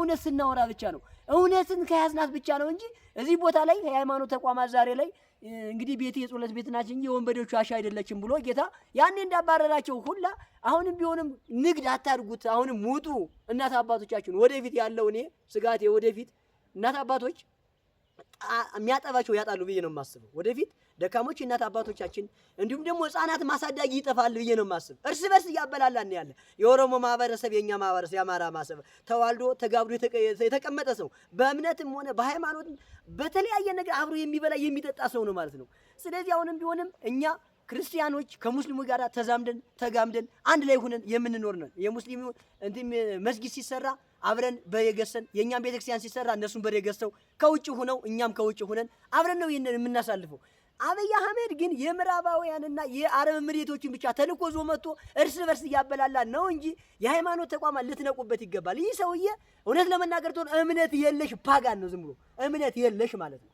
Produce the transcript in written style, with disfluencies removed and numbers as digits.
እውነት ስናወራ ብቻ ነው። እውነትን ከያዝናት ብቻ ነው እንጂ እዚህ ቦታ ላይ የሃይማኖት ተቋማት ዛሬ ላይ እንግዲህ ቤቴ የጸሎት ቤት ናት እንጂ የወንበዴዎች ዋሻ አይደለችም ብሎ ጌታ ያኔ እንዳባረራቸው ሁላ አሁንም ቢሆንም ንግድ አታድርጉት። አሁንም ውጡ። እናት አባቶቻችን ወደፊት ያለው እኔ ስጋቴ ወደፊት እናት አባቶች የሚያጠባቸው ያጣሉ ብዬ ነው የማስበው። ወደፊት ደካሞች እናት አባቶቻችን እንዲሁም ደግሞ ህፃናት ማሳዳጊ ይጠፋል ብዬ ነው የማስበው። እርስ በርስ እያበላላን ያለ የኦሮሞ ማህበረሰብ የኛ ማህበረሰብ የአማራ ማህበረሰብ ተዋልዶ ተጋብዶ የተቀመጠ ሰው በእምነትም ሆነ በሃይማኖት በተለያየ ነገር አብሮ የሚበላ የሚጠጣ ሰው ነው ማለት ነው። ስለዚህ አሁንም ቢሆንም እኛ ክርስቲያኖች ከሙስሊሙ ጋር ተዛምደን ተጋምደን አንድ ላይ ሆነን የምንኖር ነን። የሙስሊሙ መስጊድ ሲሰራ አብረን በየገሰን የኛም ቤተክርስቲያን ሲሰራ እነሱም በየገሰው ከውጭ ሆነው እኛም ከውጭ ሆነን አብረን ነው ይሄንን የምናሳልፈው። አብይ አህመድ ግን የምዕራባውያንና የአረብ ምሪቶችን ብቻ ተልኮ ዞ መጥቶ እርስ በርስ እያበላላ ነው እንጂ የሃይማኖት ተቋማት ልትነቁበት ይገባል። ይህ ሰውዬ እውነት ለመናገር ተሆነ እምነት የለሽ ፓጋን ነው። ዝም ብሎ እምነት የለሽ ማለት ነው።